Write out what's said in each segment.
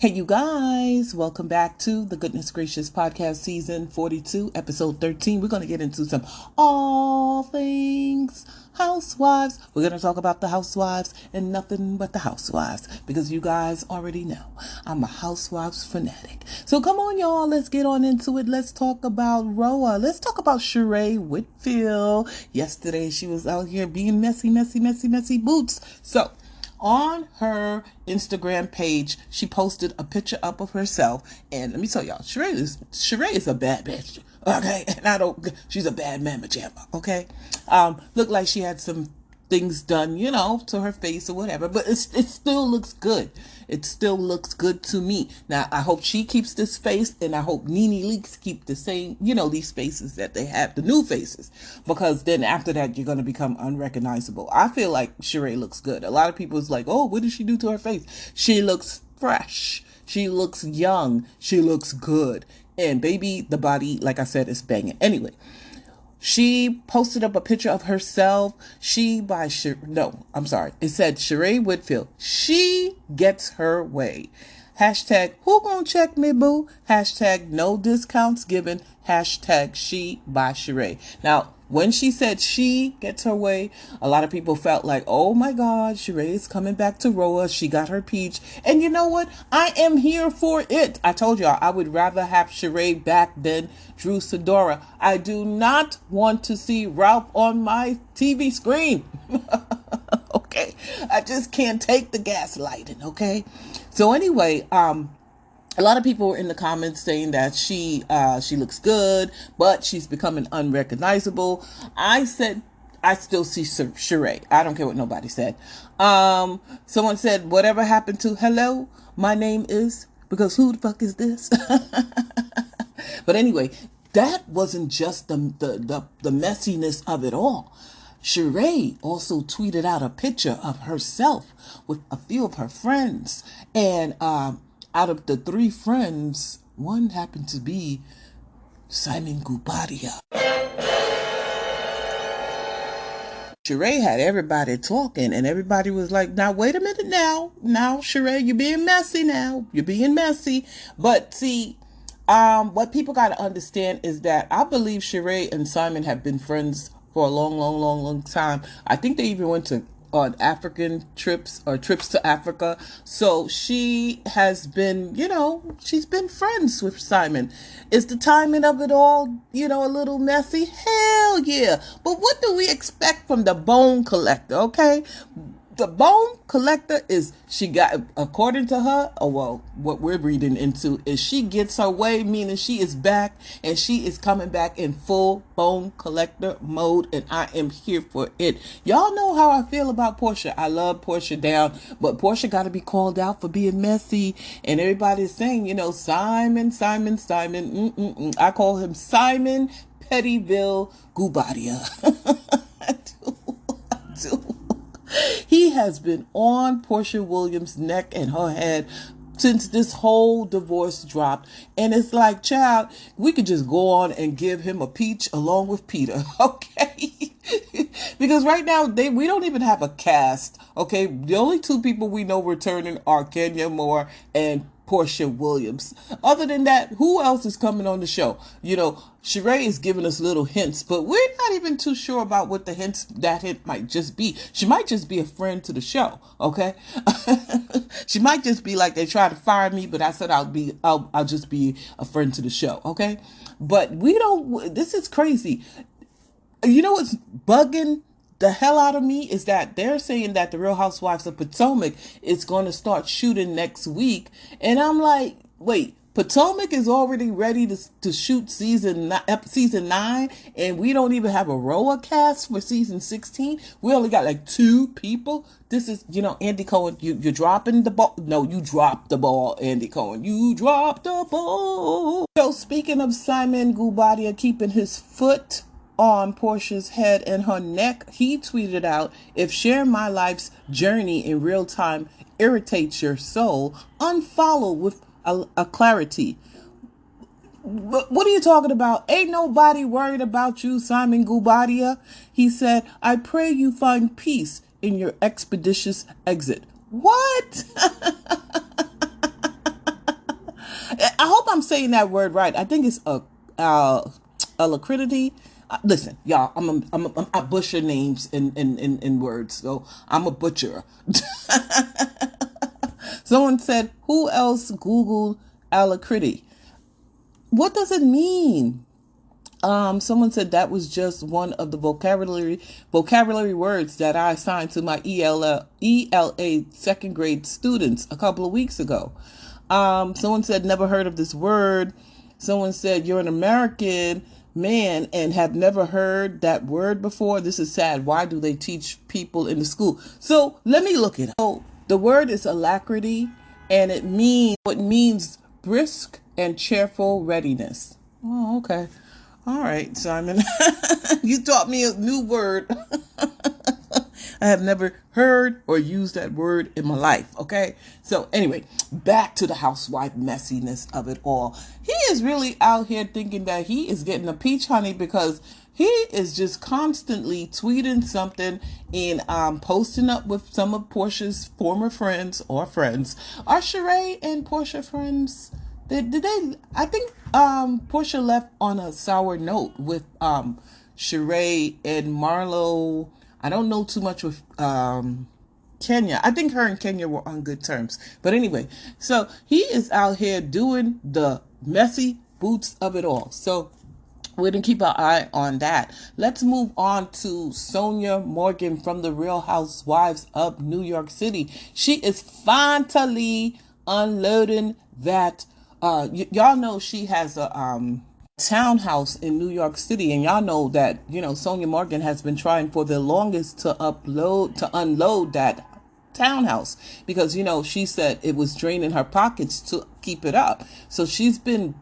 Hey, you guys, welcome back to the Goodness Gracious Podcast Season 42, Episode 13. We're going to get into some all things housewives. We're going to talk about the housewives and nothing but the housewives because you guys already know I'm a housewives fanatic. So come on, y'all, let's get on into it. Let's talk about Roa. Let's talk about Sheree Whitfield. Yesterday, she was out here being messy boots. So, on her Instagram page, she posted a picture up of herself. And let me tell y'all, Sheree is a bad bitch. Okay. And she's a bad mamma jamma. Okay. Looked like she had some things done, to her face or whatever, but it still looks good. It still looks good to me. Now, I hope she keeps this face, and I hope Nene Leakes keep the same, these faces that they have, the new faces, because then after that, you're going to become unrecognizable. I feel like Sheree looks good. A lot of people is like, oh, what did she do to her face? She looks fresh. She looks young. She looks good. And baby, the body, like I said, is banging. Anyway, she posted up a picture of herself. It said Sheree Whitfield. She gets her way. Hashtag, who gonna check me, boo? Hashtag, no discounts given. Hashtag, she by Sheree. Now, when she said she gets her way, a lot of people felt like, oh my God, Sheree is coming back to Roa. She got her peach. And you know what? I am here for it. I told y'all I would rather have Sheree back than Drew Sidora. I do not want to see Ralph on my TV screen. Okay. I just can't take the gaslighting. Okay. So anyway, a lot of people were in the comments saying that she looks good, but she's becoming unrecognizable. I said, I still see Sheree. I don't care what nobody said. Someone said, whatever happened to hello, my name is, because who the fuck is this? But anyway, that wasn't just the messiness of it all. Sheree also tweeted out a picture of herself with a few of her friends. And out of the three friends, one happened to be Simon Gubadia. Sheree had everybody talking, and everybody was like, now, wait a minute now. Now, Sheree, you're being messy now. You're being messy. But see, what people got to understand is that I believe Sheree and Simon have been friends for a long time. I think they even went on African trips or trips to Africa. So she has been, she's been friends with Simon. Is the timing of it all, a little messy? Hell yeah. But what do we expect from the bone collector? Okay. The bone collector is, she got, according to her, what we're reading into is she gets her way, meaning she is back and she is coming back in full bone collector mode, and I am here for it. Y'all know how I feel about Portia. I love Portia down, but Portia got to be called out for being messy, and everybody's saying, Simon. I call him Simon Pettyville Gubadia. I do. He has been on Portia Williams' neck and her head since this whole divorce dropped. And it's like, child, we could just go on and give him a peach along with Peter, okay? Because right now, we don't even have a cast, okay? The only two people we know returning are Kenya Moore and Portia Williams. Other than that, who else is coming on the show? Sheree is giving us little hints, but we're not even too sure about what the hints, that hint might just be. She might just be a friend to the show, okay? She might just be like, they tried to fire me, but I said I'll just be a friend to the show, okay? But this is crazy. You know what's bugging the hell out of me is that they're saying that the Real Housewives of Potomac is going to start shooting next week. And I'm like, wait, Potomac is already ready to shoot season 9, and we don't even have a Roa cast for season 16. We only got like 2 people. This is, Andy Cohen, you're dropping the ball. No, you dropped the ball, Andy Cohen. You dropped the ball. So speaking of Simon Gubadia keeping his foot on Portia's head and her neck, he tweeted out, if share my life's journey in real time irritates your soul, unfollow with a clarity. What are you talking about? Ain't nobody worried about you, Simon Gubadia. He said, I pray you find peace in your expeditious exit. What? I hope I'm saying that word right. I think it's alacrity. Listen, y'all, I butcher names in words, so I'm a butcher. Someone said, who else Googled alacrity? What does it mean? Someone said that was just one of the vocabulary words that I assigned to my ELA second grade students a couple of weeks ago. Someone said never heard of this word. Someone said you're an American man and have never heard that word before. This is sad. Why do they teach people in the school? So let me look it up. So the word is alacrity, and it means brisk and cheerful readiness. Oh, okay. All right, Simon. You taught me a new word. I have never heard or used that word in my life. Okay. So anyway, back to the housewife messiness of it all. He is really out here thinking that he is getting a peach honey because he is just constantly tweeting something and posting up with some of Portia's former friends or friends. Are Sheree and Portia friends? Did they? I think Portia left on a sour note with Sheree and Marlo. I don't know too much with Kenya. I think her and Kenya were on good terms. But anyway, so he is out here doing the messy boots of it all. So we're going to keep our eye on that. Let's move on to Sonia Morgan from the Real Housewives of New York City. She is finally unloading that. Y'all know she has a townhouse in New York City, and y'all know that Sonia Morgan has been trying for the longest to unload that townhouse because she said it was draining her pockets to keep it up. So she's been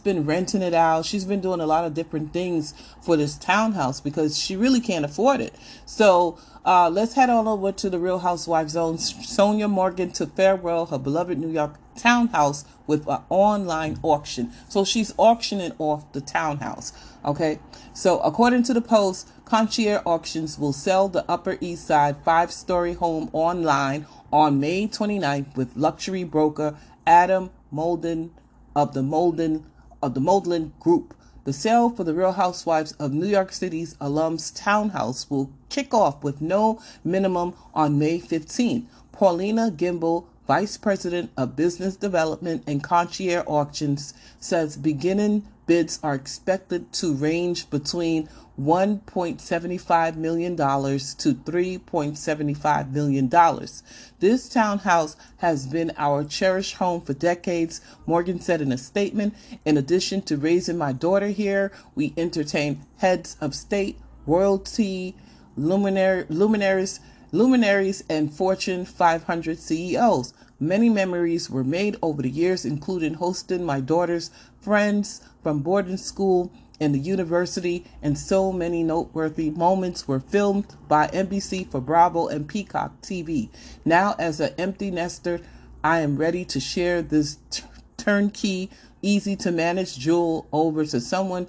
renting it out. She's been doing a lot of different things for this townhouse because she really can't afford it. So let's head on over to the Real Housewives Zone. Sonia Morgan to farewell her beloved New York townhouse with an online auction. So she's auctioning off the townhouse. Okay. So according to the Post, Concierge Auctions will sell the Upper East Side 5-story home online on May 29th with luxury broker Adam Molden of the Molden Group. The sale for the Real Housewives of New York City's alums townhouse will kick off with no minimum on May 15th. Paulina Gimbel, Vice President of Business Development and Concierge Auctions, says beginning bids are expected to range between $1.75 million to $3.75 million. This townhouse has been our cherished home for decades, Morgan said in a statement. In addition to raising my daughter here, we entertain heads of state, royalty, luminaries, and Fortune 500 CEOs. Many memories were made over the years, including hosting my daughter's friends from boarding school and the university, and so many noteworthy moments were filmed by NBC for Bravo and Peacock TV. Now, as an empty nester, I am ready to share this turnkey, easy to manage jewel over to someone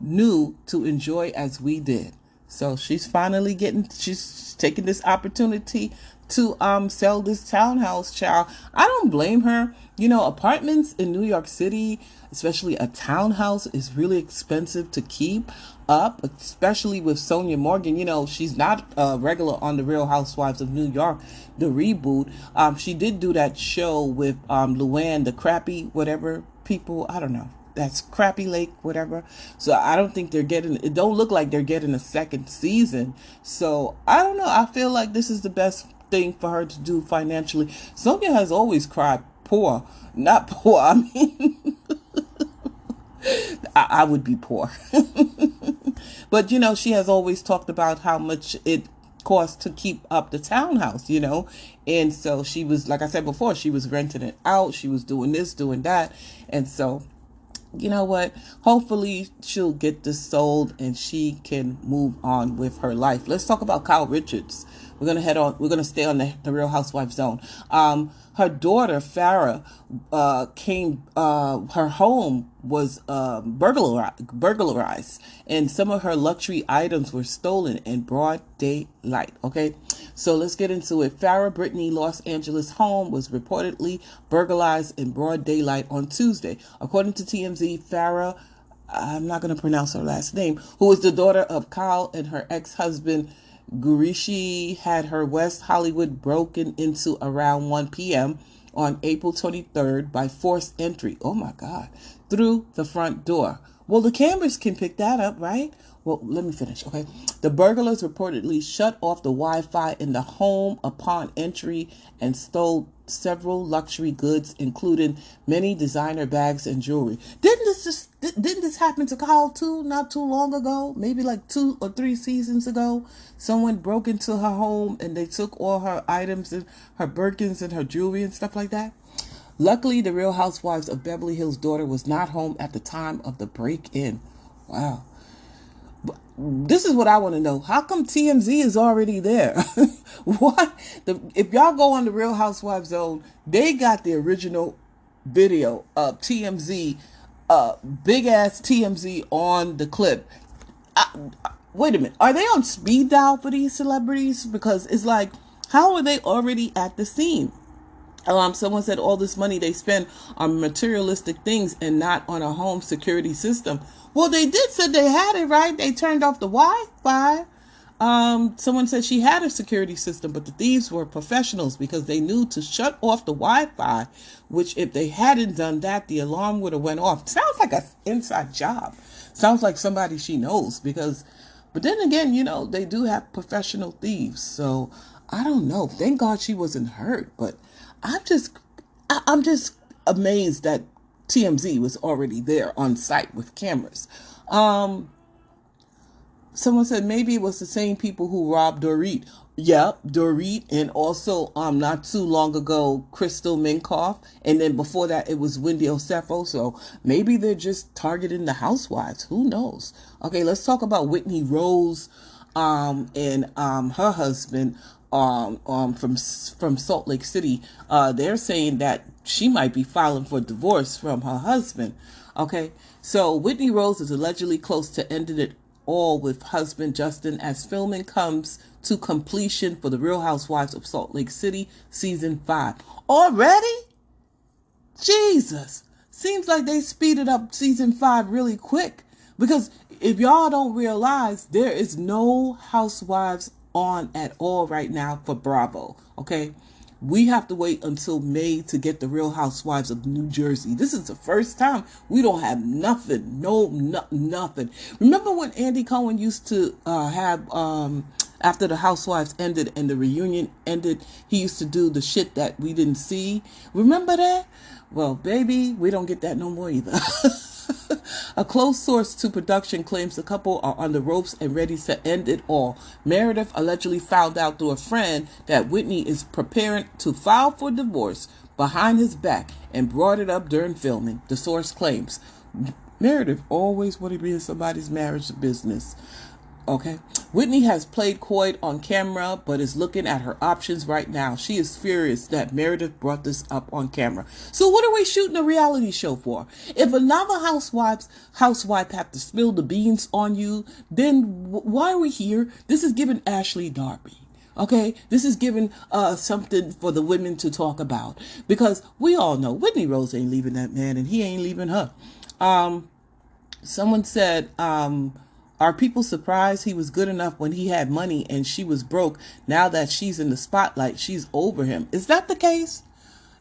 new to enjoy as we did. So she's taking this opportunity to sell this townhouse, child. I don't blame her. Apartments in New York City, especially a townhouse, is really expensive to keep up, especially with Sonia Morgan. She's not regular on the Real Housewives of New York, the reboot. She did do that show with Luann, the crappy whatever people, I don't know. That's Crappy Lake, whatever. So I don't think it don't look like they're getting a second season. So I don't know. I feel like this is the best thing for her to do financially. Sonia has always cried poor. Not poor. I mean, I would be poor. But, she has always talked about how much it costs to keep up the townhouse, And so she was, like I said before, she was renting it out. She was doing this, doing that. And so, you know what? Hopefully she'll get this sold and she can move on with her life. Let's talk about Kyle Richards. We're going to stay on the Real Housewives zone. Her daughter, Farrah, her home was burglarized, and some of her luxury items were stolen in broad daylight. Okay. So let's get into it. Farrah Brittany Los Angeles home was reportedly burglarized in broad daylight on Tuesday. According to TMZ, Farrah, I'm not going to pronounce her last name, who is the daughter of Kyle and her ex-husband Gurishi, had her West Hollywood broken into around 1 p.m. on April 23rd by forced entry. Oh my God. Through the front door. Well, the cameras can pick that up, right? Well, let me finish, okay? The burglars reportedly shut off the Wi-Fi in the home upon entry and stole several luxury goods, including many designer bags and jewelry. Didn't this happen to Kyle too? Not too long ago, maybe like 2 or 3 seasons ago. Someone broke into her home and they took all her items and her Birkins and her jewelry and stuff like that. Luckily, the Real Housewives of Beverly Hills daughter was not home at the time of the break-in. Wow. This is what I want to know. How come TMZ is already there? What? If y'all go on the Real Housewives Zone, they got the original video of TMZ, big ass TMZ on the clip. Wait a minute. Are they on speed dial for these celebrities? Because it's like, how are they already at the scene? Someone said all this money they spend on materialistic things and not on a home security system. Well, they did say they had it, right? They turned off the Wi-Fi. Someone said she had a security system, but the thieves were professionals because they knew to shut off the Wi-Fi, which if they hadn't done that, the alarm would have went off. Sounds like an inside job. Sounds like somebody she knows because, but then again, they do have professional thieves. So I don't know. Thank God she wasn't hurt, but I'm just amazed that TMZ was already there on site with cameras. Someone said maybe it was the same people who robbed Dorit. Yep, Dorit, and also not too long ago Crystal Minkoff, and then before that it was Wendy Osefo. So maybe they're just targeting the housewives. Who knows? Okay, let's talk about Whitney Rose and her husband from Salt Lake City. They're saying that she might be filing for divorce from her husband. Okay, so Whitney Rose is allegedly close to ending it all with husband Justin as filming comes to completion for the Real Housewives of Salt Lake City season 5. Already? Jesus. Seems like they speeded up season 5 really quick. Because if y'all don't realize, there is no housewives on at all right now for Bravo. Okay? We have to wait until May to get the Real Housewives of New Jersey. This is the first time we don't have nothing. Nothing. Remember when Andy Cohen used to have, after the Housewives ended and the reunion ended, he used to do the shit that we didn't see. Remember that? Well, baby, we don't get that no more either. A close source to production claims the couple are on the ropes and ready to end it all. Meredith allegedly found out through a friend that Whitney is preparing to file for divorce behind his back and brought it up during filming, the source claims. Meredith always wanted to be in somebody's marriage business. Okay. Whitney has played coy on camera, but is looking at her options right now. She is furious that Meredith brought this up on camera. So what are we shooting a reality show for? If another housewife have to spill the beans on you, then why are we here? This is giving Ashley Darby. Okay, this is giving something for the women to talk about, because we all know Whitney Rose ain't leaving that man and he ain't leaving her. Someone said, are people surprised he was good enough when he had money and she was broke? Now that she's in the spotlight, she's over him. Is that the case?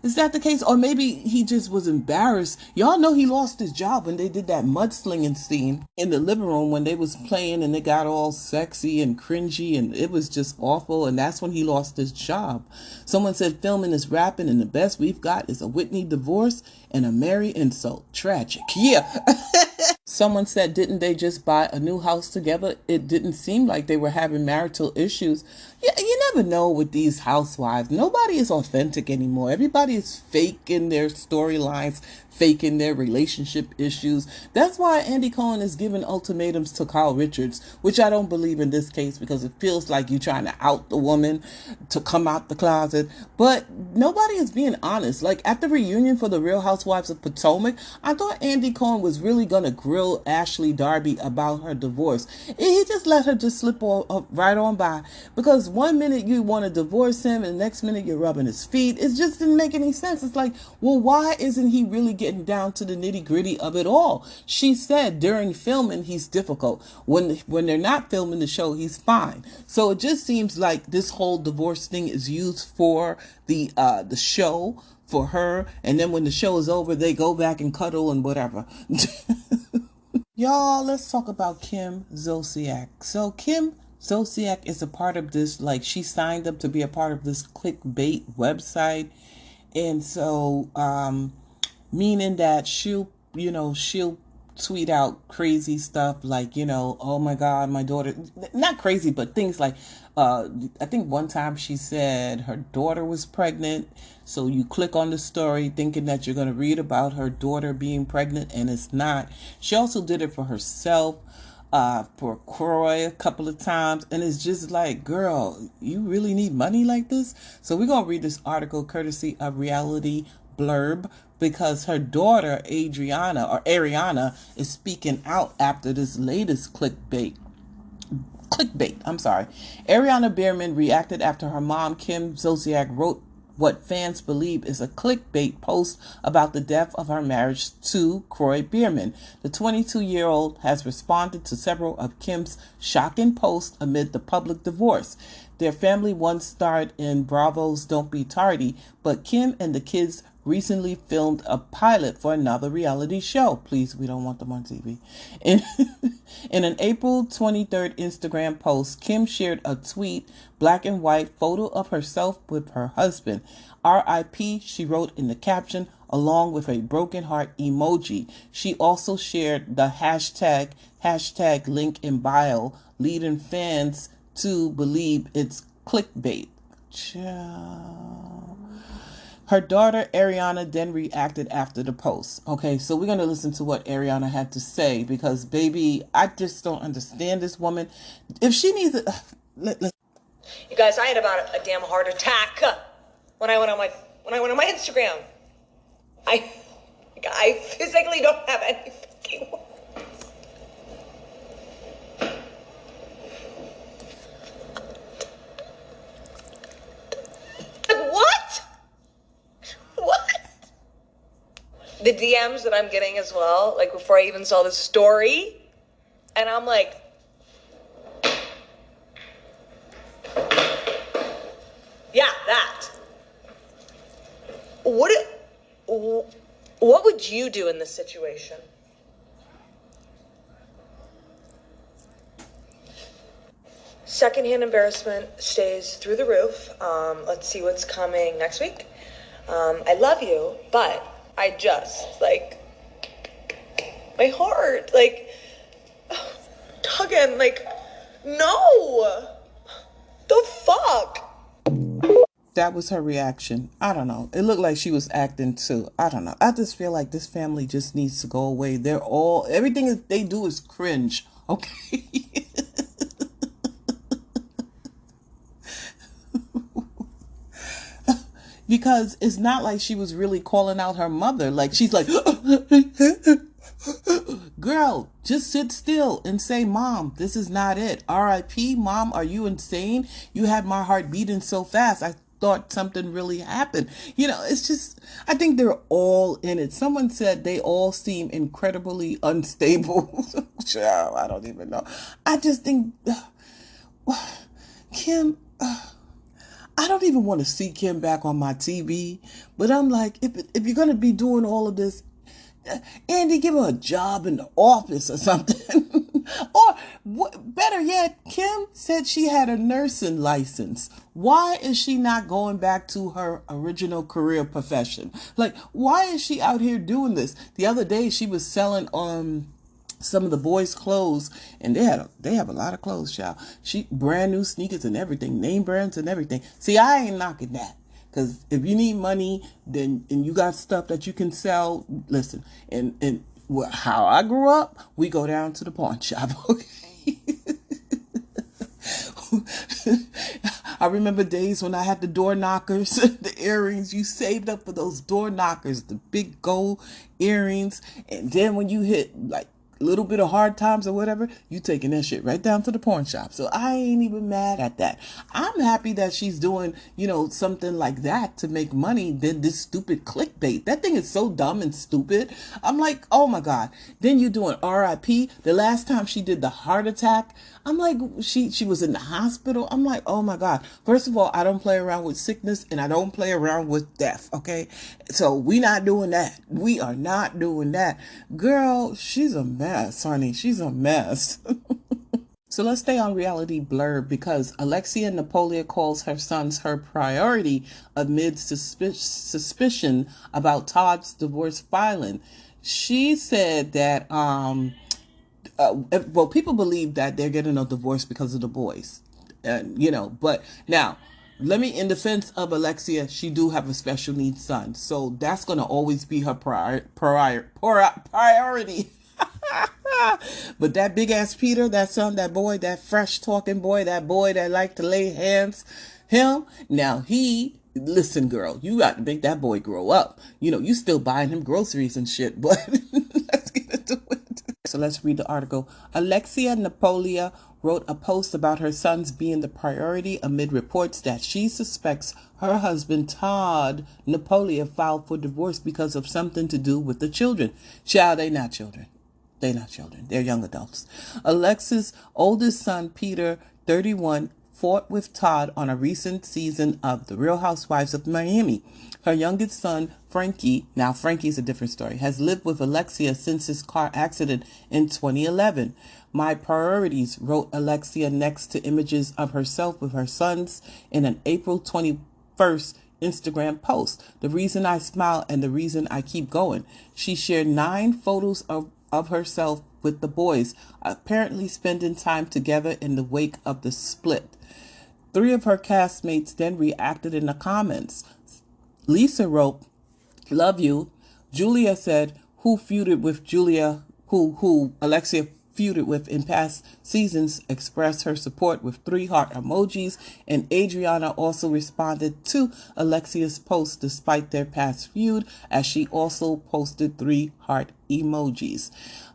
Is that the case? Or maybe he just was embarrassed. Y'all know he lost his job when they did that mudslinging scene in the living room when they was playing and they got all sexy and cringy and it was just awful. And that's when he lost his job. Someone said filming is rapping and the best we've got is a Whitney divorce and a Mary insult. Tragic. Yeah. Someone said, didn't they just buy a new house together? It didn't seem like they were having marital issues. Yeah, you never know with these housewives. Nobody is authentic anymore. Everybody is faking their storylines, faking their relationship issues. That's why Andy Cohen is giving ultimatums to Kyle Richards, which I don't believe in this case because it feels like you're trying to out the woman to come out the closet. But nobody is being honest. Like at the reunion for the Real Housewives of Potomac, I thought Andy Cohen was really going to grill Ashley Darby about her divorce. He just let her just slip right on by, because one minute minute you want to divorce him and the next minute you're rubbing his feet. It just didn't make any sense. It's like, well, why isn't he really getting down to the nitty gritty of it all? She said during filming he's difficult. When they're not filming the show, he's fine. So it just seems like this whole divorce thing is used for the show, for her, and then when the show is over, they go back and cuddle and whatever. Y'all, let's talk about Kim Zolciak. So Kim Zolciak is a part of this, like she signed up to be a part of this clickbait website. And so, meaning that she'll tweet out crazy stuff like, oh my God, my daughter, not crazy, but things like, I think one time she said her daughter was pregnant. So you click on the story thinking that you're going to read about her daughter being pregnant, and it's not. She also did it for herself, for Croy a couple of times. And it's just like, girl, you really need money like this? So we're going to read this article courtesy of Reality Blurb, because her daughter, Ariana, is speaking out after this latest clickbait. Ariana Bierman reacted after her mom, Kim Zolciak, wrote what fans believe is a clickbait post about the death of her marriage to Croy Bierman. The 22-year-old has responded to several of Kim's shocking posts amid the public divorce. Their family once starred in Bravo's Don't Be Tardy, but Kim and the kids recently filmed a pilot for another reality show. Please, we don't want them on TV. In an April 23rd Instagram post, Kim shared a tweet, black and white photo of herself with her husband. R.I.P., she wrote in the caption, along with a broken heart emoji. She also shared the hashtag link in bio, leading fans to believe it's clickbait. Ciao. Her daughter, Ariana, then reacted after the post. Okay, so we're going to listen to what Ariana had to say, because, baby, I just don't understand this woman. If she needs it... You guys, I had about a damn heart attack when I went on my Instagram. I physically don't have any fucking... The DMs that I'm getting as well, like before I even saw the story, and I'm like, yeah, that. What would you do in this situation? Secondhand embarrassment stays through the roof. Let's see what's coming next week. I love you, but I just, like, my heart, like, Duggan, like, no, the fuck? That was her reaction. I don't know. It looked like she was acting too. I don't know. I just feel like this family just needs to go away. Everything they do is cringe, okay? Because it's not like she was really calling out her mother. Like, she's like, girl, just sit still and say, Mom, this is not it. R.I.P., Mom, are you insane? You had my heart beating so fast. I thought something really happened. It's just, I think they're all in it. Someone said they all seem incredibly unstable. I don't even know. I just think, Kim... I don't even want to see Kim back on my TV, but I'm like, if you're going to be doing all of this, Andy, give her a job in the office or something. Or better yet, Kim said she had a nursing license. Why is she not going back to her original career profession? Like, why is she out here doing this? The other day she was selling some of the boys' clothes, and they have a lot of clothes, child. She brand new sneakers and everything, name brands and everything. See, I ain't knocking that, because if you need money, and you got stuff that you can sell, listen. And how I grew up, we go down to the pawn shop. Okay. I remember days when I had the door knockers, the earrings. You saved up for those door knockers, the big gold earrings, and then when you hit like little bit of hard times or whatever, you taking that shit right down to the porn shop. So I ain't even mad at that. I'm happy that she's doing, something like that to make money than this stupid clickbait. That thing is so dumb and stupid. I'm like, oh my God. Then you doing RIP. The last time she did the heart attack, I'm like, she was in the hospital. I'm like, oh my God. First of all, I don't play around with sickness and I don't play around with death. Okay. So we not doing that. We are not doing that. Girl, she's a mess, honey. She's a mess. So let's stay on reality blurb because Alexia Napolia calls her sons her priority amid suspicion about Todd's divorce filing. She said that people believe that they're getting a divorce because of the boys, but now let me, in defense of Alexia, she do have a special needs son, so that's going to always be her priority. But that big ass Peter, that son, that boy, that fresh talking boy, that boy that like to lay hands, him, now listen, girl, you got to make that boy grow up. You still buying him groceries and shit, but let's get into it. So let's read the article. Alexia Napolia wrote a post about her sons being the priority amid reports that she suspects her husband Todd Napolia filed for divorce because of something to do with the children. Child, they not children. They're not children. They're young adults. Alexia's oldest son, Peter, 31, fought with Todd on a recent season of The Real Housewives of Miami. Her youngest son, Frankie, now Frankie's a different story, has lived with Alexia since his car accident in 2011. My priorities, wrote Alexia next to images of herself with her sons in an April 21st Instagram post. The reason I smile and the reason I keep going. She shared 9 photos of herself with the boys, apparently spending time together in the wake of the split. 3 of her castmates then reacted in the comments. Lisa wrote, "Love you." Julia said, who feuded with Julia, who Alexia feuded with in past seasons, expressed her support with 3 heart emojis, and Adriana also responded to Alexia's post despite their past feud, as she also posted 3 heart emojis.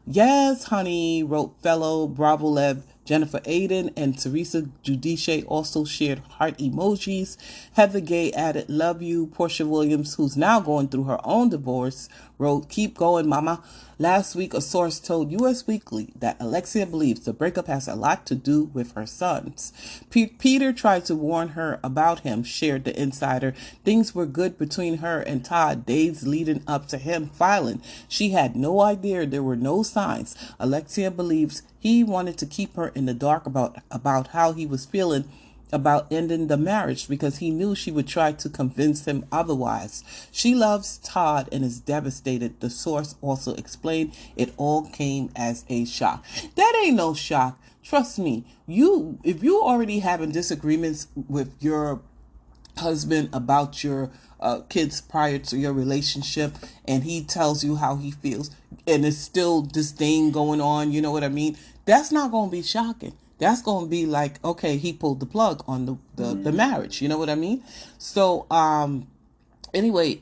Yes, honey, wrote fellow Bravolev Jennifer Aiden, and Teresa Giudice also shared heart emojis. Heather Gay added, "Love you." Portia Williams, who's now going through her own divorce, wrote, "Keep going, mama." Last week, a source told US Weekly that Alexia believes the breakup has a lot to do with her sons. Peter tried to warn her about him, shared the insider. Things were good between her and Todd days leading up to him filing. She had no idea there were no signs. Alexia believes he wanted to keep her in the dark about how he was feeling about ending the marriage because he knew she would try to convince him otherwise. She loves Todd and is devastated. The source also explained it all came as a shock. That ain't no shock. Trust me. If you already having disagreements with your husband about your kids prior to your relationship, and he tells you how he feels, and it's still this thing going on, you know what I mean? That's not going to be shocking. That's going to be like, okay, he pulled the plug on the marriage. You know what I mean? So, anyway,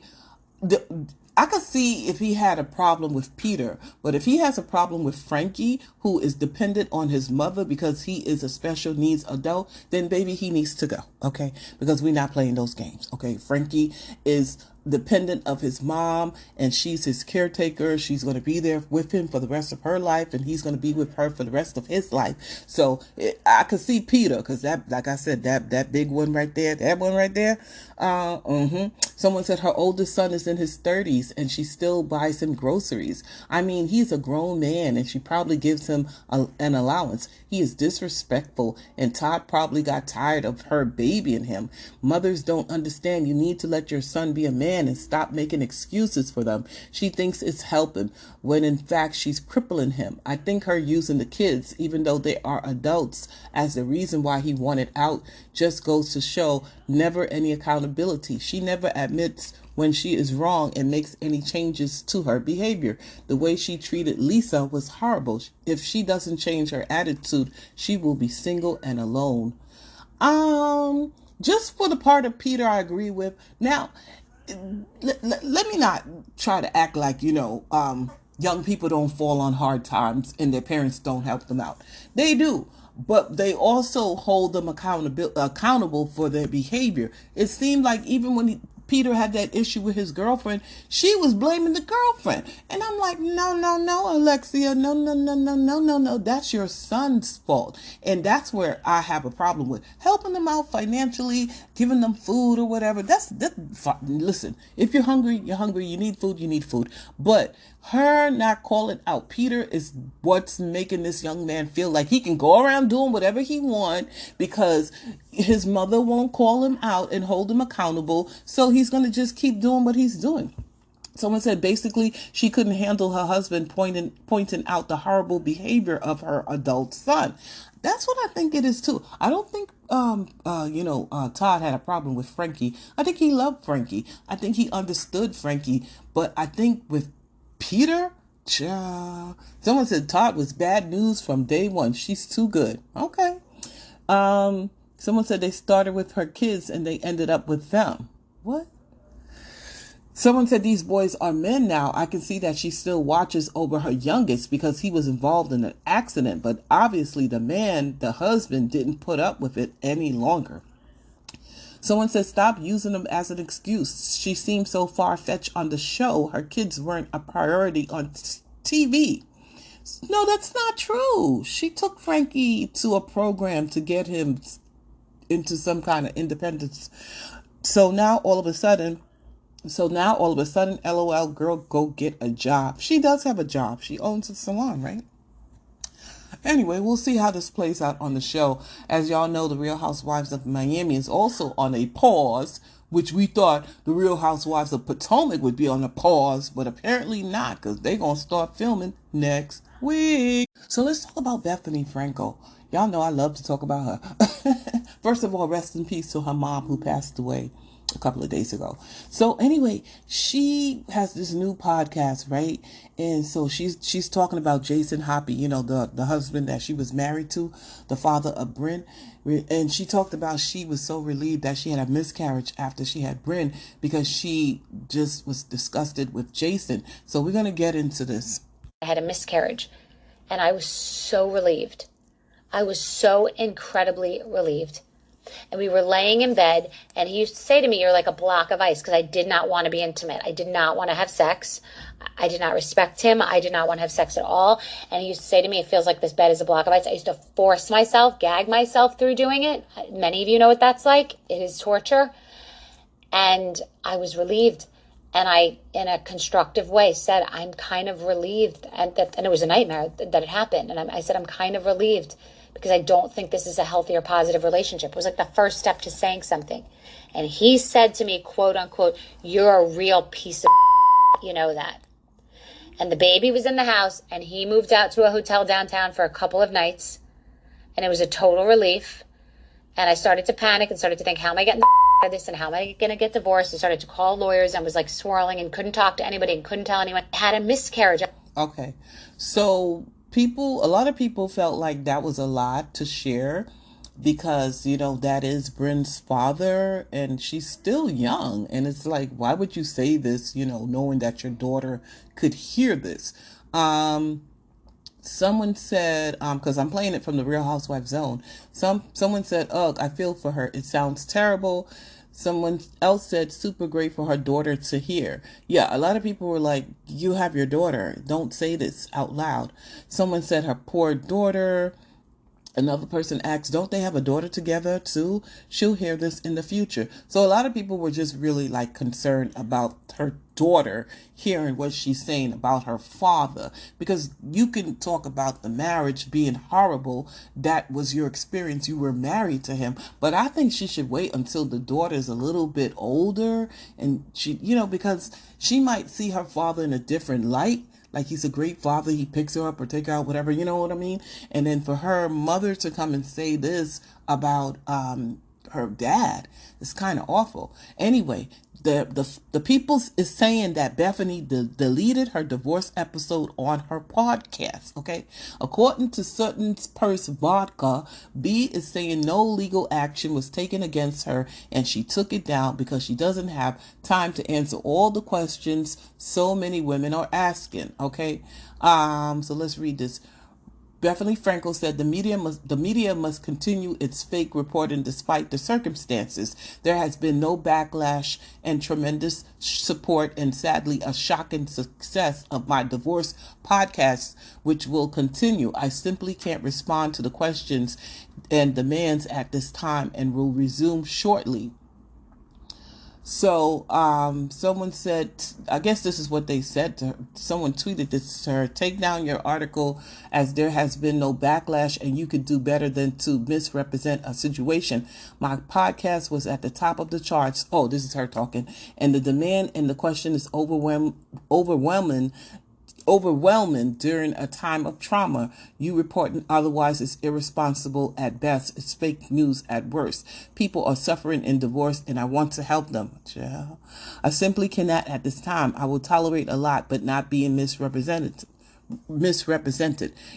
I could see if he had a problem with Peter, but if he has a problem with Frankie, who is dependent on his mother because he is a special needs adult, then baby, he needs to go, okay? Because we're not playing those games, okay? Frankie is dependent of his mom, and she's his caretaker. She's going to be there with him for the rest of her life, and he's going to be with her for the rest of his life. So I could see Peter, because that, like I said, that big one right there, that one right there. Someone said her oldest son is in his 30s and she still buys him groceries. I mean, he's a grown man and she probably gives him an allowance. He is disrespectful, and Todd probably got tired of her babying him. Mothers don't understand. You need to let your son be a man and stop making excuses for them. She thinks it's helping when in fact she's crippling him. I think her using the kids, even though they are adults, as the reason why he wanted out just goes to show never any accountability. She never admits when she is wrong and makes any changes to her behavior. The way she treated Lisa was horrible. If she doesn't change her attitude, she will be single and alone. Just for the part of Peter I agree with. Now, let me not try to act like, young people don't fall on hard times and their parents don't help them out. They do, but they also hold them accountable for their behavior. It seemed like even when Peter had that issue with his girlfriend, she was blaming the girlfriend. And I'm like, no, no, no, Alexia, no, no, no, no, no, no, no. That's your son's fault. And that's where I have a problem with helping them out financially, giving them food or whatever. That's listen, if you're hungry, you're hungry. You need food, you need food. But her not calling out Peter is what's making this young man feel like he can go around doing whatever he want because his mother won't call him out and hold him accountable. So he's going to just keep doing what he's doing. Someone said basically she couldn't handle her husband pointing out the horrible behavior of her adult son. That's what I think it is too. I don't think Todd had a problem with Frankie. I think he loved Frankie. I think he understood Frankie. But I think with Peter, someone said Todd was bad news from day one. She's too good. Okay. Someone said they started with her kids and they ended up with them. What? Someone said these boys are men now. I can see that she still watches over her youngest because he was involved in an accident. But obviously the husband, didn't put up with it any longer. Someone said stop using them as an excuse. She seemed so far-fetched on the show. Her kids weren't a priority on TV. No, that's not true. She took Frankie to a program to get him into some kind of independence. So now all of a sudden, LOL, girl, go get a job. She does have a job. She owns a salon, right? Anyway, we'll see how this plays out on the show. As y'all know, the Real Housewives of Miami is also on a pause, which we thought the Real Housewives of Potomac would be on a pause, but apparently not, because they're going to start filming next week. So let's talk about Bethany Frankel. Y'all know I love to talk about her. First of all, rest in peace to her mom who passed away a couple of days ago. So anyway, she has this new podcast, right? And so she's talking about Jason Hoppy, the husband that she was married to, the father of Bryn. And she talked about she was so relieved that she had a miscarriage after she had Bryn because she just was disgusted with Jason. So we're going to get into this. I had a miscarriage and I was so relieved. I was so incredibly relieved. And we were laying in bed, and he used to say to me, you're like a block of ice, because I did not want to be intimate. I did not want to have sex. I did not respect him. I did not want to have sex at all. And he used to say to me, it feels like this bed is a block of ice. I used to force myself, gag myself through doing it. Many of you know what that's like. It is torture. And I was relieved. And I, in a constructive way, said, I'm kind of relieved. And it was a nightmare that it happened. And I said, I'm kind of relieved, because I don't think this is a healthy or positive relationship. It was like the first step to saying something. And he said to me, quote unquote, you're a real piece of you know that. And the baby was in the house, and he moved out to a hotel downtown for a couple of nights. And it was a total relief. And I started to panic and started to think, how am I getting out of this? And how am I going to get divorced? I started to call lawyers and was like swirling and couldn't talk to anybody and couldn't tell anyone. I had a miscarriage. Okay. So a lot of people felt like that was a lot to share because, that is Bryn's father and she's still young. And it's like, why would you say this, knowing that your daughter could hear this? Someone said, because I'm playing it from the Real Housewives Zone. Someone said, ugh, I feel for her. It sounds terrible. Someone else said super great for her daughter to hear. Yeah, a lot of people were like, you have your daughter. Don't say this out loud. Someone said her poor daughter. Another person asked, don't they have a daughter together too? She'll hear this in the future. So a lot of people were just really like concerned about her daughter hearing what she's saying about her father, because you can talk about the marriage being horrible. That was your experience. You were married to him. But I think she should wait until the daughter's a little bit older and she, because she might see her father in a different light. Like he's a great father. He picks her up or take her out, whatever, you know what I mean? And then for her mother to come and say this about her dad is kind of awful. Anyway, the people is saying that Bethany deleted her divorce episode on her podcast. Okay, according to Sutton's Purse Vodka, B is saying no legal action was taken against her, and she took it down because she doesn't have time to answer all the questions so many women are asking. Okay, so let's read this. Bethany Frankel said the media must continue its fake reporting despite the circumstances. There has been no backlash and tremendous support and sadly a shocking success of my divorce podcast, which will continue. I simply can't respond to the questions and demands at this time and will resume shortly. So, someone said, I guess this is what they said to her. Someone tweeted this to her: take down your article as there has been no backlash and you could do better than to misrepresent a situation. My podcast was at the top of the charts. Oh, this is her talking. And the demand and the question is overwhelming during a time of trauma. You reporting otherwise is irresponsible at best. It's fake news at worst. People are suffering in divorce and I want to help them. Child. I simply cannot at this time. I will tolerate a lot, but not being misrepresented.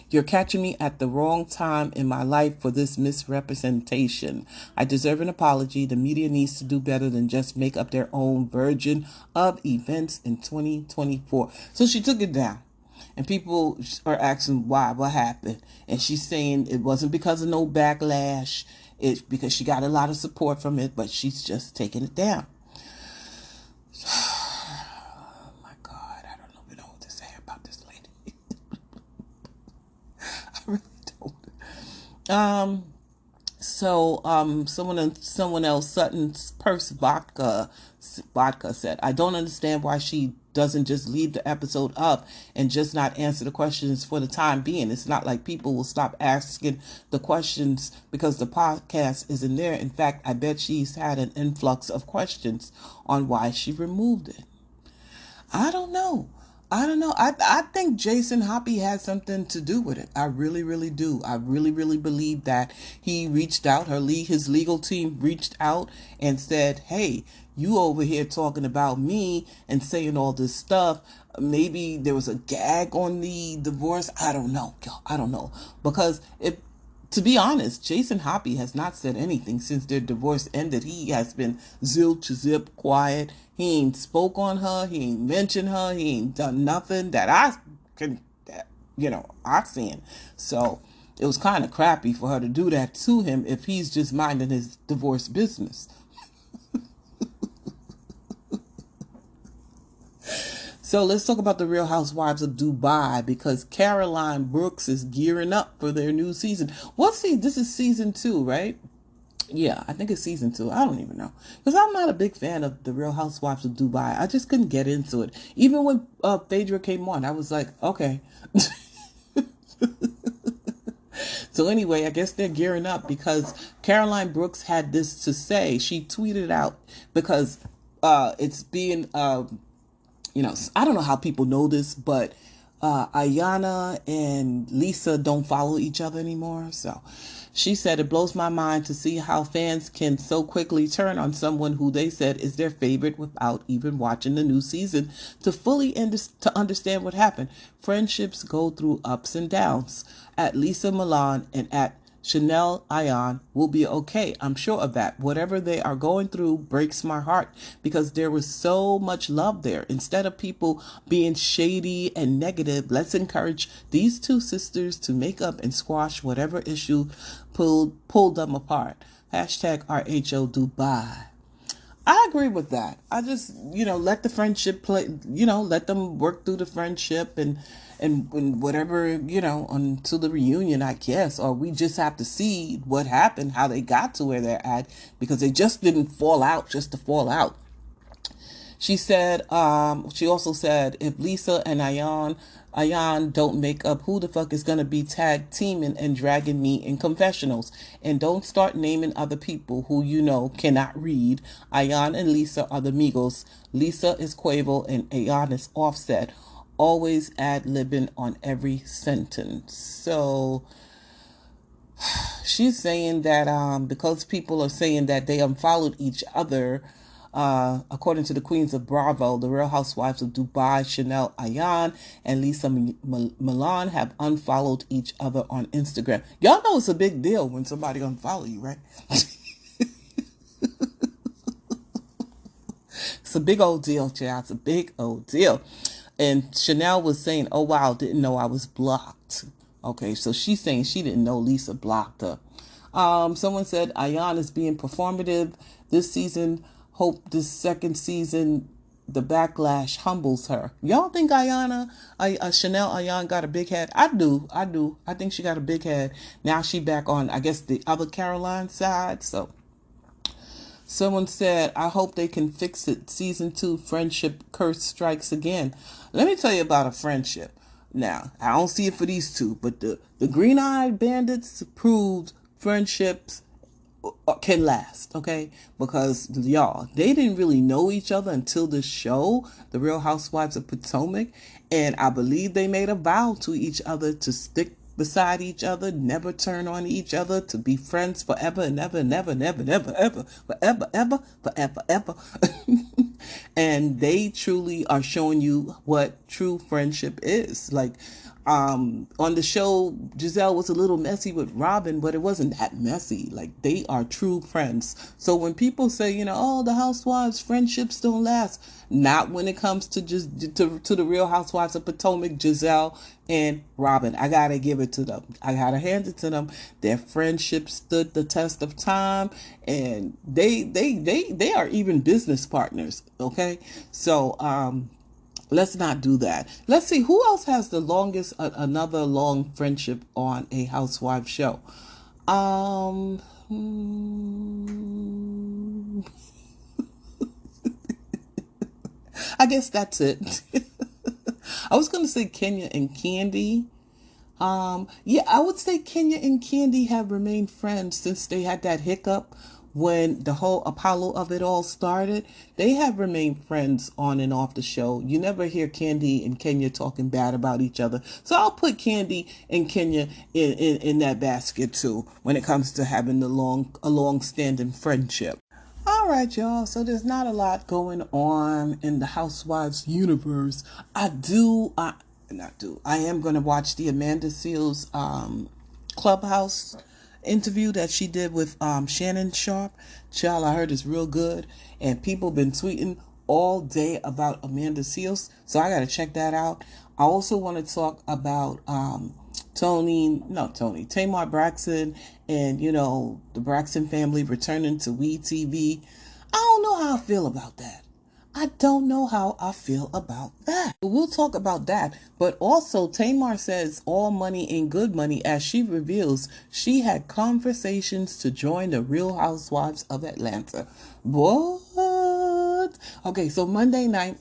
You're catching me at the wrong time in my life for this misrepresentation. I deserve an apology. The media needs to do better than just make up their own version of events in 2024. So she took it down. And people are asking why, what happened. And she's saying it wasn't because of no backlash. It's because she got a lot of support from it, but she's just taking it down. Oh my God, I don't even know what to say about this lady. I really don't. Someone else, Sutton's Purse Vodka said, I don't understand why she doesn't just leave the episode up and just not answer the questions for the time being. It's not like people will stop asking the questions because the podcast isn't there. In fact, I bet she's had an influx of questions on why she removed it. I don't know. I think Jason Hoppy had something to do with it. I really, really do. I really, really believe that he reached out. His legal team reached out and said, hey, you over here talking about me and saying all this stuff. Maybe there was a gag on the divorce. I don't know. Because to be honest, Jason Hoppy has not said anything since their divorce ended. He has been zip quiet. He ain't spoke on her. He ain't mentioned her. He ain't done nothing that I've seen. So it was kind of crappy for her to do that to him if he's just minding his divorce business. So let's talk about the Real Housewives of Dubai, because Caroline Brooks is gearing up for their new season. This is season 2, right? Yeah, I think it's season 2. I don't even know. Because I'm not a big fan of the Real Housewives of Dubai. I just couldn't get into it. Even when Phaedra came on, I was like, okay. So anyway, I guess they're gearing up because Caroline Brooks had this to say. She tweeted out because it's being... I don't know how people know this, but Ayana and Lisa don't follow each other anymore. So she said, it blows my mind to see how fans can so quickly turn on someone who they said is their favorite without even watching the new season to fully understand what happened. Friendships go through ups and downs. At Lisa Milan and at Chanel Ayan will be okay. I'm sure of that. Whatever they are going through breaks my heart because there was so much love there. Instead of people being shady and negative, let's encourage these two sisters to make up and squash whatever issue pulled them apart. Hashtag RHO Dubai. I agree with that. I just, let the friendship play, let them work through the friendship and whatever, until the reunion, I guess. Or we just have to see what happened, how they got to where they're at, because they just didn't fall out just to fall out. She also said, if Lisa and Ayan don't make up, who the fuck is going to be tag teaming and dragging me in confessionals? And don't start naming other people who cannot read. Ayan and Lisa are the Migos. Lisa is Quavo and Ayan is Offset. Always ad-libbing on every sentence. So she's saying that because people are saying that they unfollowed each other, According to the Queens of Bravo, the Real Housewives of Dubai, Chanel Ayan and Lisa Milan have unfollowed each other on Instagram. Y'all know it's a big deal when somebody unfollow you, right? It's a big old deal, child. It's a big old deal. And Chanel was saying, oh, wow, didn't know I was blocked. Okay, so she's saying she didn't know Lisa blocked her. Someone said Ayan is being performative this season. Hope this second season the backlash humbles her. Y'all think Chanel Ayan got a big head? I do. I think she got a big head. Now she back on, I guess, the other Caroline side. So someone said, I hope they can fix it. Season 2 friendship curse strikes again. Let me tell you about a friendship. Now, I don't see it for these two, but the green-eyed bandits proved friendships can last, okay? Because y'all, they didn't really know each other until this show, The Real Housewives of Potomac, and I believe they made a vow to each other to stick beside each other, never turn on each other, to be friends forever and ever, never, never, never, ever, forever, ever, forever, ever. And they truly are showing you what true friendship is. Like, on the show, Giselle was a little messy with Robin, but it wasn't that messy. Like, they are true friends. So when people say, oh, the housewives, friendships don't last, not when it comes to to the Real Housewives of Potomac, Giselle and Robin. I gotta give it to them. I gotta hand it to them. Their friendship stood the test of time, and they are even business partners. Okay, so let's not do that. Let's see who else has the longest another long friendship on a housewife show. I guess that's it. I was gonna say Kenya and Candy. Yeah, I would say Kenya and Candy have remained friends since they had that hiccup when the whole Apollo of it all started. They have remained friends on and off the show. You never hear Candy and Kenya talking bad about each other. So I'll put Candy and Kenya in that basket too when it comes to having a long-standing friendship. All right, y'all. So there's not a lot going on in the Housewives universe. I am going to watch the Amanda Seals Clubhouse interview that she did with Shannon Sharp. Child, I heard it's real good, and people been tweeting all day about Amanda Seals, so I got to check that out. I also want to talk about Tamar Braxton and, the Braxton family returning to WE TV. I don't know how I feel about that. I don't know how I feel about that. We'll talk about that. But also, Tamar says all money ain't good money, as she reveals she had conversations to join the Real Housewives of Atlanta. What? Okay, so Monday night,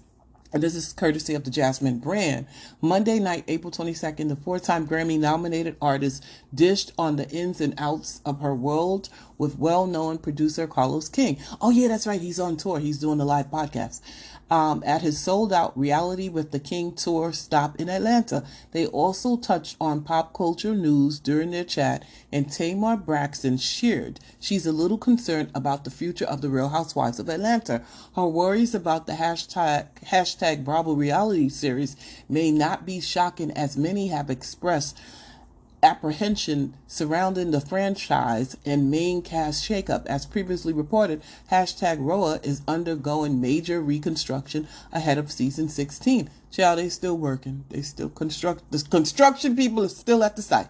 and this is courtesy of the Jasmine brand. Monday night, April 22nd, the 4-time Grammy-nominated artist dished on the ins and outs of her world with well-known producer Carlos King. Oh, yeah, that's right. He's on tour. He's doing a live podcast. At his sold-out Reality with the King tour stop in Atlanta. They also touched on pop culture news during their chat, and Tamar Braxton shared she's a little concerned about the future of the Real Housewives of Atlanta. Her worries about the hashtag Bravo reality series may not be shocking, as many have expressed apprehension surrounding the franchise and main cast shakeup. As previously reported, hashtag Roa is undergoing major reconstruction ahead of season 16. Child, they still working. They still the construction people are still at the site.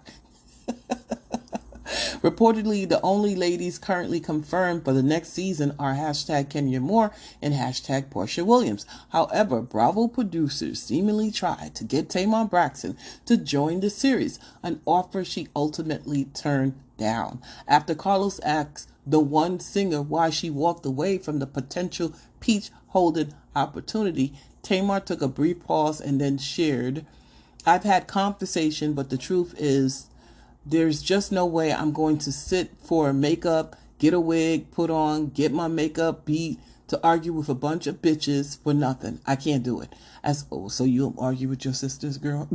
Reportedly, the only ladies currently confirmed for the next season are hashtag Kenya Moore and hashtag Portia Williams. However, Bravo producers seemingly tried to get Tamar Braxton to join the series, an offer she ultimately turned down. After Carlos asked the one singer why she walked away from the potential peach holding opportunity, Tamar took a brief pause and then shared, I've had conversation, but the truth is, there's just no way I'm going to sit for makeup, get a wig put on, get my makeup beat, to argue with a bunch of bitches for nothing. I can't do it. So you'll argue with your sisters, girl?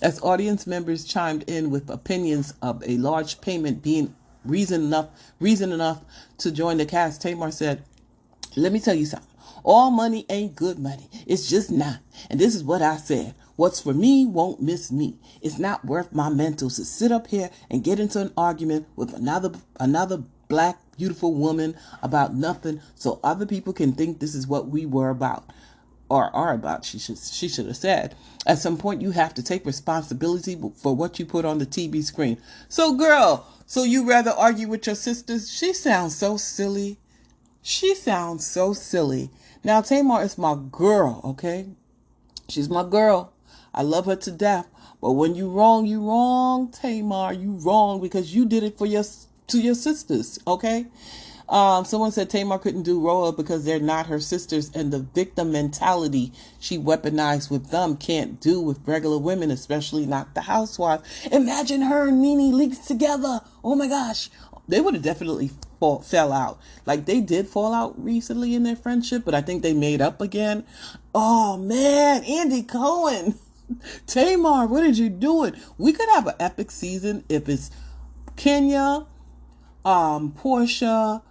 As audience members chimed in with opinions of a large payment being reason enough to join the cast. Tamar said, let me tell you something. All money ain't good money. It's just not. And this is what I said. What's for me won't miss me. It's not worth my mental to sit up here and get into an argument with another black, beautiful woman about nothing so other people can think this is what we were about. Or are about, she should have said. At some point, you have to take responsibility for what you put on the TV screen. So, girl, so you rather argue with your sisters? She sounds so silly. She sounds so silly. Now, Tamar is my girl, okay? She's my girl. I love her to death. But when you wrong, Tamar. You wrong because you did it to your sisters, okay? Someone said Tamar couldn't do Roa because they're not her sisters, and the victim mentality she weaponized with them can't do with regular women, especially not the housewife. Imagine her and Nene leaked together. Oh my gosh. They would have definitely fell out. Like, they did fall out recently in their friendship, but I think they made up again. Oh man, Andy Cohen. Tamar, what did you do? We could have an epic season if it's Kenya, Portia,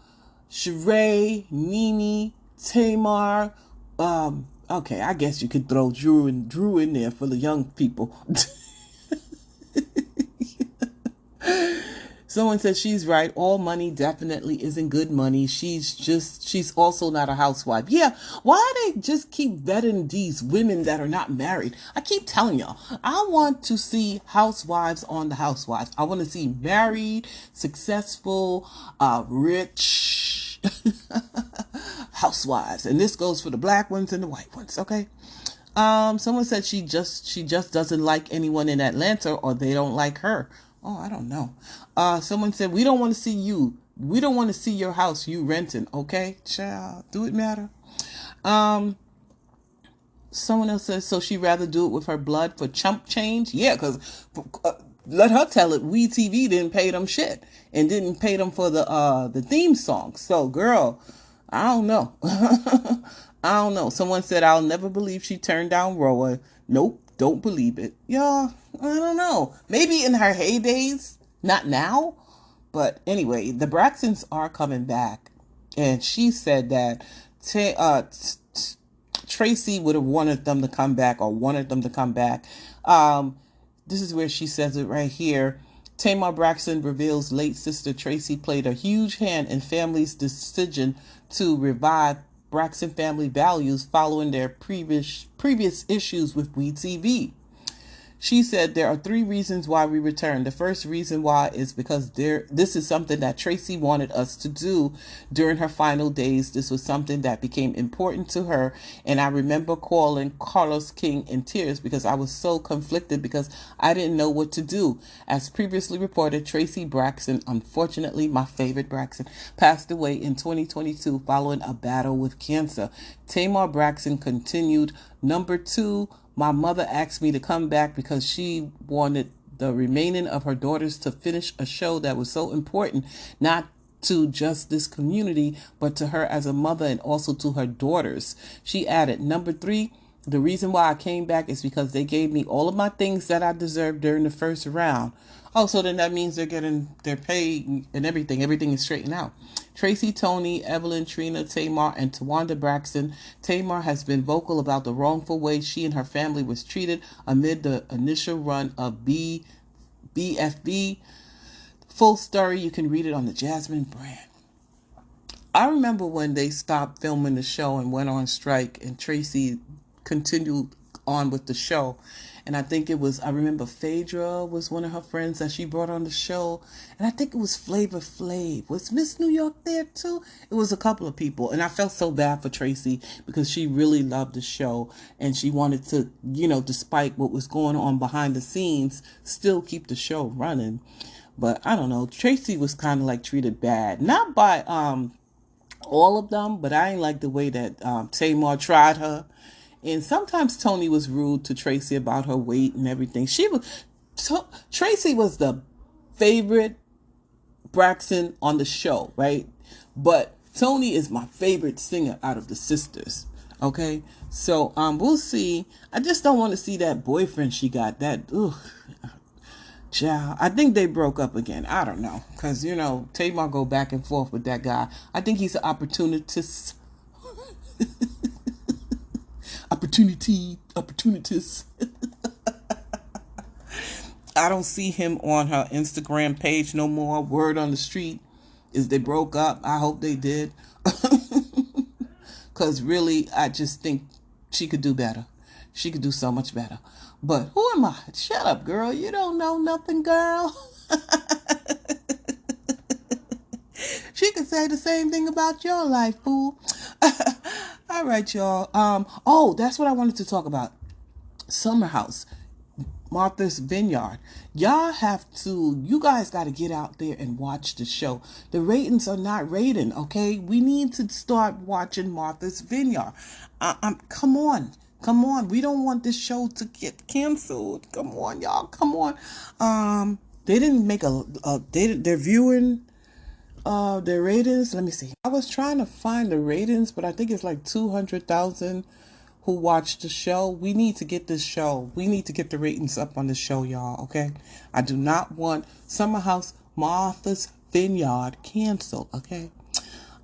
Sheree, Nene, Tamar. Okay, I guess you could throw Drew in there for the young people. Someone said she's right. All money definitely isn't good money. She's also not a housewife. Yeah, why they just keep vetting these women that are not married? I keep telling y'all, I want to see housewives on the housewives. I want to see married, successful, rich housewives. And this goes for the black ones and the white ones, okay? Someone said she just doesn't like anyone in Atlanta, or they don't like her. Oh, I don't know. Someone said, we don't want to see you. We don't want to see your house you renting. Okay, child, do it matter? Someone else says, so she'd rather do it with her blood for chump change? Yeah, because let her tell it. We TV didn't pay them shit and didn't pay them for the theme song. So, girl, I don't know. I don't know. Someone said, I'll never believe she turned down Roa. Nope, don't believe it. Y'all, I don't know. Maybe in her heydays, not now. But anyway, the Braxtons are coming back. And she said that Tracy would have wanted them to come back. This is where she says it right here. Tamar Braxton reveals late sister Tracy played a huge hand in family's decision to revive Braxton family values following their previous issues with WeTV. She said there are 3 reasons why we returned. The first reason why is because this is something that Tracy wanted us to do during her final days. This was something that became important to her. And I remember calling Carlos King in tears because I was so conflicted because I didn't know what to do. As previously reported, Tracy Braxton, unfortunately my favorite Braxton, passed away in 2022 following a battle with cancer. Tamar Braxton continued. Number 2, my mother asked me to come back because she wanted the remaining of her daughters to finish a show that was so important, not to just this community, but to her as a mother and also to her daughters. She added, number 3, the reason why I came back is because they gave me all of my things that I deserved during the first round. Oh, so then that means they're getting their pay and everything. Everything is straightened out. Tracy, Tony, Evelyn, Trina, Tamar, and Tawanda Braxton. Tamar has been vocal about the wrongful way she and her family was treated amid the initial run of BFB. Full story, you can read it on the Jasmine brand. I remember when they stopped filming the show and went on strike, and Tracy continued on with the show. And I think I remember Phaedra was one of her friends that she brought on the show. And I think it was Flavor Flav. Was Miss New York there too? It was a couple of people. And I felt so bad for Tracy because she really loved the show. And she wanted to, despite what was going on behind the scenes, still keep the show running. But I don't know. Tracy was kind of like treated bad. Not by all of them, but I ain't like the way that Tamar tried her. And sometimes Tony was rude to Tracy about her weight and everything. Tracy was the favorite Braxton on the show, right? But Tony is my favorite singer out of the sisters. Okay, so we'll see. I just don't want to see that boyfriend she got. Child, I think they broke up again. I don't know. Because, Tamar go back and forth with that guy. I think he's an opportunist. Opportunist. I don't see him on her Instagram page no more. Word on the street is they broke up. I hope they did. Because really, I just think she could do better. She could do so much better. But who am I? Shut up, girl. You don't know nothing, girl. She could say the same thing about your life, fool. All right, y'all. That's what I wanted to talk about. Summer House. Martha's Vineyard. You guys got to get out there and watch the show. The ratings are not rating, okay? We need to start watching Martha's Vineyard. Come on. Come on. We don't want this show to get canceled. Come on, y'all. Come on. They didn't make they're viewing, their ratings. Let me see. I was trying to find the ratings, but I think it's like 200,000 who watched the show. We need to get this show. We need to get the ratings up on the show, y'all, okay? I do not want Summer House Martha's Vineyard canceled, okay?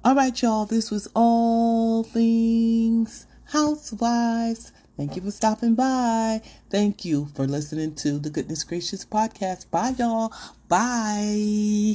All right, y'all. This was All Things Housewives. Thank you for stopping by. Thank you for listening to the Goodness Gracious podcast. Bye, y'all. Bye.